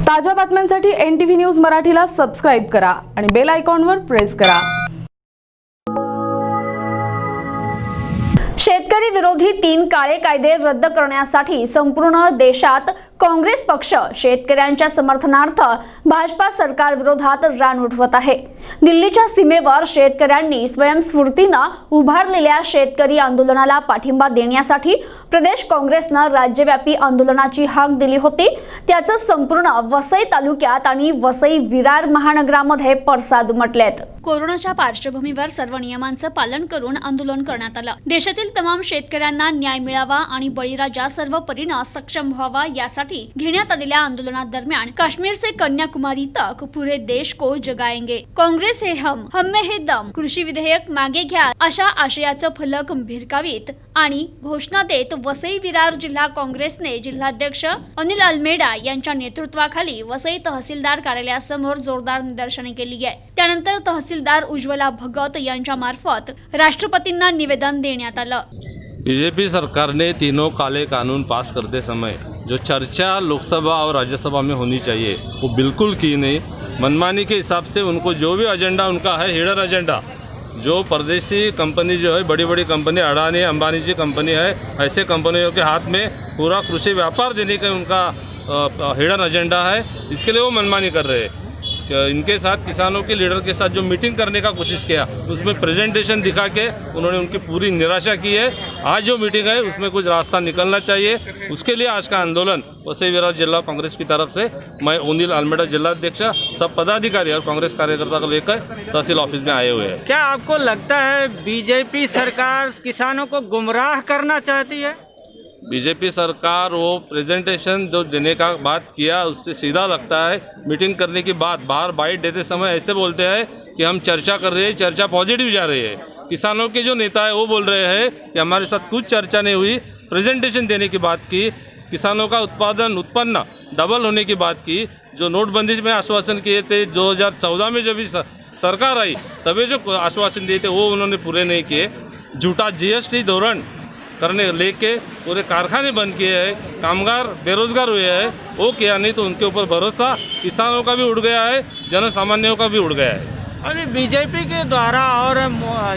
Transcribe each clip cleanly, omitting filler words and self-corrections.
ताज्या बातम्यांसाठी NTV news मराठीला सबस्क्राइब करा आणि बेल आयकॉनवर प्रेस करा। शेतकरी विरोधी 3 काळे कायदे रद्द करण्यासाठी संपूर्ण देशात काँग्रेस पक्ष शेतकऱ्यांच्या समर्थनार्थ भाजपा सरकार विरोधात रान उठवत आहे। दिल्लीच्या सीमेवर शेतकऱ्यांनी स्वयंस्फूर्तीने उभारलेल्या शेतकरी आंदोलनाला पाठिंबा देण्यासाठी प्रदेश काँग्रेसने राज्यव्यापी आंदोलनाची हाक दिली होती। त्याचे संपूर्ण वसई तालुक्यात आणि वसई विरार महानगरामध्ये पडसाद उमटलेत। कोरोनाच्या पार्श्वभूमीवर सर्व नियमांचे पालन करून आंदोलन करण्यात आले। देशातील तमाम शेतकऱ्यांना न्याय मिळावा आणि बळीराजा सर्व परीने सक्षम व्हावा यासाठी घेण्यात आलेल्या आंदोलनादरम्यान काश्मीर से कन्याकुमारी तक पूरे देश को जगाएंगे, काँग्रेस है हम में है दम, कृषी विधेयक मागे घ्या अशा आशयाचे फलक भिरकावीत आणि घोषणा देत वसई विरार जिल्हा काँग्रेसने जिल्हाध्यक्ष अनिल अल्मेडा यांच्या नेतृत्वाखाली वसई तहसीलदार कार्यालयासमोर जोरदार निदर्शने केली आहे। त्यानंतर तहसीलदार उज्ज्वला भगत यांच्या मार्फत राष्ट्रपतींना निवेदन देण्यात आलं। बीजेपी सरकार ने तीनों काले कानून पास करते समय जो चर्चा लोकसभा और राज्यसभा में होनी चाहिए वो बिल्कुल की नहीं। मनमानी के हिसाब से उनको जो भी एजेंडा उनका है, हिडन एजेंडा, जो परदेशी कंपनी जो है, बड़ी बड़ी कंपनी, अडानी अंबानी जी कंपनी है, ऐसे कंपनियों के हाथ में पूरा कृषि व्यापार देने का उनका हिडन एजेंडा है। इसके लिए वो मनमानी कर रहे हैं। इनके साथ किसानों के लीडर के साथ जो मीटिंग करने का कोशिश किया उसमें प्रेजेंटेशन दिखा के उन्होंने उनकी पूरी निराशा की है। आज जो मीटिंग है उसमें कुछ रास्ता निकलना चाहिए। उसके लिए आज का आंदोलन वसई विरार जिला कांग्रेस की तरफ से मैं अनिल अल्मेडा जिलाध्यक्ष, सब पदाधिकारी और कांग्रेस कार्यकर्ता को लेकर तहसील ऑफिस में आए हुए हैं। क्या आपको लगता है बीजेपी सरकार किसानों को गुमराह करना चाहती है? बीजेपी सरकार वो प्रेजेंटेशन जो देने का बात किया उससे सीधा लगता है। मीटिंग करने की बात बाहर बाइट देते समय ऐसे बोलते हैं कि हम चर्चा कर रहे हैं, चर्चा पॉजिटिव जा रही है। किसानों के जो नेता है वो बोल रहे हैं कि हमारे साथ कुछ चर्चा नहीं हुई, प्रेजेंटेशन देने की बात की, किसानों का उत्पन्न डबल होने की बात की। जो नोटबंदी में आश्वासन किए थे 2014 में जब भी सरकार आई तभी जो आश्वासन दिए थे वो उन्होंने पूरे नहीं किए। झूठा GST धोरण करने लेके पूरे कारखाने बंद किए हैं, कामगार बेरोजगार हुए हैं, वो किया नहीं तो उनके ऊपर भरोसा किसानों का भी उड़ गया है, जन सामान्यों का भी उड़ गया है। अभी बीजेपी के द्वारा और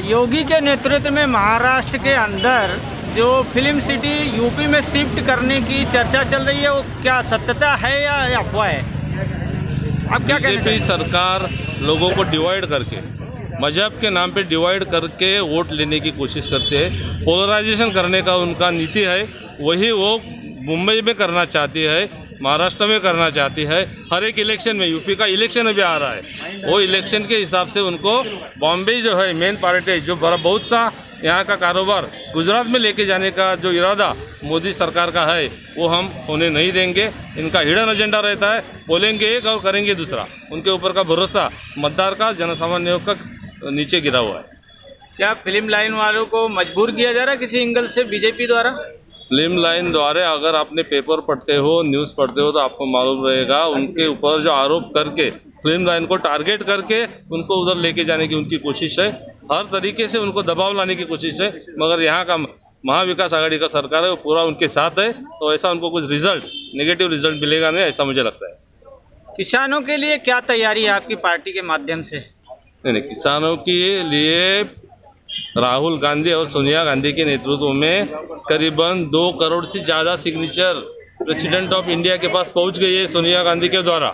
योगी के नेतृत्व में महाराष्ट्र के अंदर जो फिल्म सिटी यूपी में शिफ्ट करने की चर्चा चल रही है, वो क्या सत्यता है या अफवाह है? अब क्या बीजेपी सरकार लोगों को डिवाइड करके, मजहब के नाम पे डिवाइड करके वोट लेने की कोशिश करते हैं। पोलराइजेशन करने का उनका नीति है, वही वो मुंबई में करना चाहती है, महाराष्ट्र में करना चाहती है। हर एक इलेक्शन में, यूपी का इलेक्शन अभी आ रहा है, वो इलेक्शन के हिसाब से उनको बॉम्बे जो है मेन पार्टी जो बहुत सा यहाँ का कारोबार गुजरात में लेके जाने का जो इरादा मोदी सरकार का है वो हम होने नहीं देंगे। इनका हिडन एजेंडा रहता है, बोलेंगे एक और करेंगे दूसरा। उनके ऊपर का भरोसा मतदार का, जनसामान्यों का नीचे गिरा हुआ है। क्या फिल्म लाइन वालों को मजबूर किया जा रहा है किसी एंगल से बीजेपी द्वारा? फिल्म लाइन द्वारा अगर आपने पेपर पढ़ते हो, न्यूज़ पढ़ते हो तो आपको मालूम रहेगा उनके ऊपर जो आरोप करके फिल्म लाइन को टारगेट करके उनको उधर लेके जाने की उनकी कोशिश है। हर तरीके से उनको दबाव लाने की कोशिश है, मगर यहाँ का महाविकास आघाड़ी का सरकार है वो पूरा उनके साथ है, तो ऐसा उनको कुछ नेगेटिव रिजल्ट मिलेगा नहीं, ऐसा मुझे लगता है। किसानों के लिए क्या तैयारी है आपकी पार्टी के माध्यम से? नहीं, किसानों के लिए राहुल गांधी और सोनिया गांधी के नेतृत्व में करीबन 2 करोड़ से ज़्यादा सिग्नेचर प्रेसिडेंट ऑफ इंडिया के पास पहुंच गई है सोनिया गांधी के द्वारा,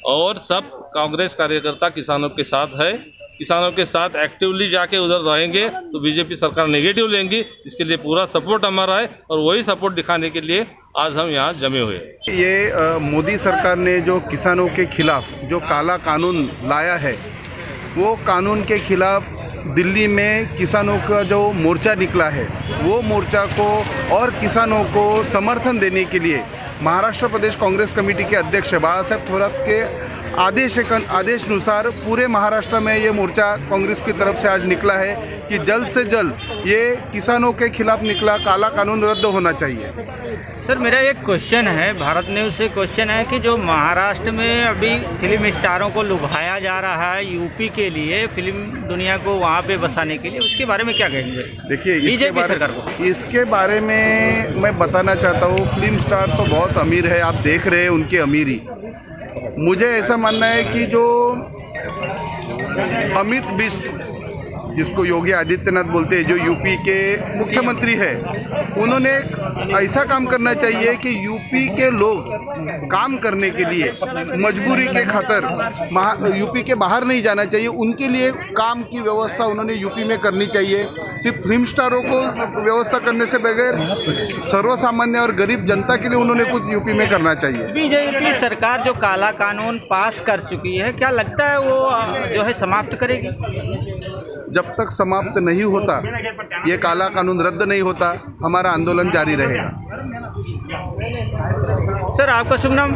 और सब कांग्रेस कार्यकर्ता किसानों के साथ है। किसानों के साथ एक्टिवली जाके उधर रहेंगे तो बीजेपी सरकार नेगेटिव लेंगी। इसके लिए पूरा सपोर्ट हमारा है और वही सपोर्ट दिखाने के लिए आज हम यहाँ जमे हुए हैं। ये मोदी सरकार ने जो किसानों के खिलाफ जो काला कानून लाया है, वो कानून के खिलाफ दिल्ली में किसानों का जो मोर्चा निकला है, वो मोर्चा को और किसानों को समर्थन देने के लिए महाराष्ट्र प्रदेश कांग्रेस कमेटी के अध्यक्ष बाला साहेब थोरात के आदेशानुसार पूरे महाराष्ट्र में ये मोर्चा कांग्रेस की तरफ से आज निकला है कि जल्द से जल्द ये किसानों के खिलाफ निकला काला कानून रद्द होना चाहिए। सर मेरा एक क्वेश्चन है, भारत न्यूज़ से क्वेश्चन है कि जो महाराष्ट्र में अभी फिल्म स्टारों को लुभाया जा रहा है यूपी के लिए, फिल्म दुनिया को वहाँ पे बसाने के लिए, उसके बारे में क्या कहेंगे? देखिए बीजेपी सरकार को इसके बारे में मैं बताना चाहता हूँ, फिल्म स्टार तो बहुत अमीर है, आप देख रहे हैं उनकी अमीरी। मुझे ऐसा मानना है कि जो अमित बिष्ट, जिसको योगी आदित्यनाथ बोलते हैं, जो यूपी के मुख्यमंत्री है, उन्होंने ऐसा काम करना चाहिए कि यूपी के लोग काम करने के लिए मजबूरी के खातर यूपी के बाहर नहीं जाना चाहिए, उनके लिए काम की व्यवस्था उन्होंने यूपी में करनी चाहिए। सिर्फ फिल्म स्टारों को व्यवस्था करने से बगैर सर्वसामान्य और गरीब जनता के लिए उन्होंने कुछ यूपी में करना चाहिए। बीजेपी सरकार जो काला कानून पास कर चुकी है, क्या लगता है वो जो है समाप्त करेगी? जब तक समाप्त नहीं होता, ये काला कानून रद्द नहीं होता, हमारा आंदोलन जारी रहेगा। सर आपका शुभ नाम?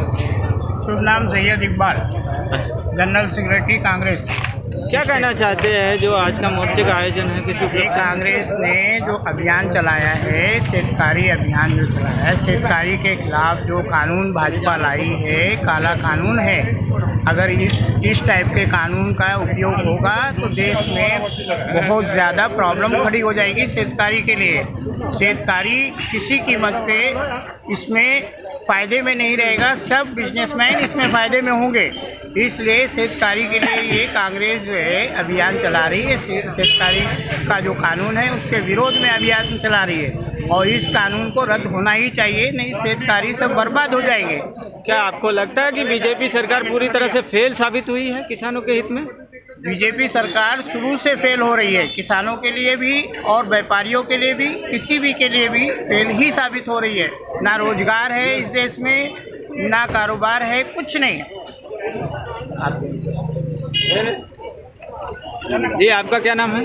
शुभ नाम सैयद इकबाल, जनरल सेक्रेटरी कांग्रेस। क्या कहना चाहते हैं जो आज का मोर्चे का आयोजन है? किसी ये कांग्रेस ने जो अभियान चलाया है, शेतकारी अभियान जो चलाया है, शेतकारी के खिलाफ जो कानून भाजपा लाई है, काला कानून है। अगर इस टाइप के कानून का उपयोग होगा तो देश में बहुत ज़्यादा प्रॉब्लम खड़ी हो जाएगी शेतकारी के लिए। शेतकारी किसी कीमत पे इसमें फ़ायदे में नहीं रहेगा, सब बिजनेसमैन इसमें फ़ायदे में होंगे। इसलिए शेतकारी के लिए ये कांग्रेस जो है अभियान चला रही है, शेतकारी का जो कानून है उसके विरोध में अभियान चला रही है, और इस कानून को रद्द होना ही चाहिए, नहीं शेतकारी सब बर्बाद हो जाएंगे। क्या आपको लगता है कि बीजेपी सरकार पूरी तरह से फेल साबित हुई है किसानों के हित में? बीजेपी सरकार शुरू से फेल हो रही है, किसानों के लिए भी और व्यापारियों के लिए भी, किसी भी के लिए भी फेल ही साबित हो रही है। ना रोजगार है इस देश में, ना कारोबार है, कुछ नहीं है। जी आपका क्या नाम है?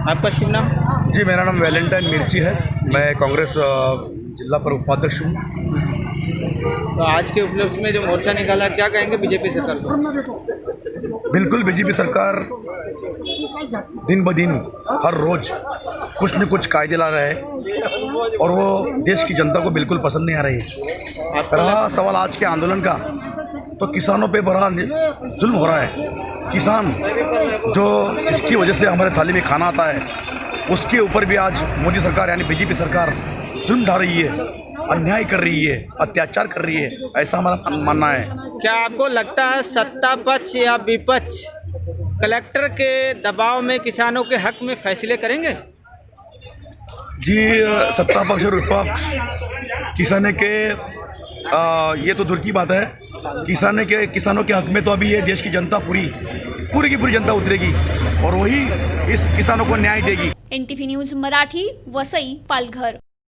आपका शुभ नाम? जी मेरा नाम वैलेंटाइन मिर्ची है, मैं कांग्रेस जिला पर उपाध्यक्ष हूँ। तो आज के उपलक्ष्य में जो मोर्चा निकाला, क्या कहेंगे बीजेपी सरकार को? बिल्कुल बीजेपी सरकार दिन ब दिन हर रोज कुछ न कुछ कायदे ला रहा है और वो देश की जनता को बिल्कुल पसंद नहीं आ रही है। रहा सवाल आज के आंदोलन का, तो किसानों पे बड़ा जुल्म हो रहा है। किसान जो जिसकी वजह से हमारे थाली में खाना आता है, उसके ऊपर भी आज मोदी सरकार यानी बीजेपी सरकार जुल्म ढा रही है, अन्याय कर रही है, अत्याचार कर रही है, ऐसा हमारा मानना है। क्या आपको लगता है सत्ता पक्ष या विपक्ष कलेक्टर के दबाव में किसानों के हक में फैसले करेंगे? जी सत्ता पक्ष और विपक्ष किसानों के ये तो दूर की बात है, किसानों के हक में तो अभी ये देश की जनता पूरी की पूरी जनता उतरेगी और वही इस किसानों को न्याय देगी। NTV news Marathi, Vasai, Palghar.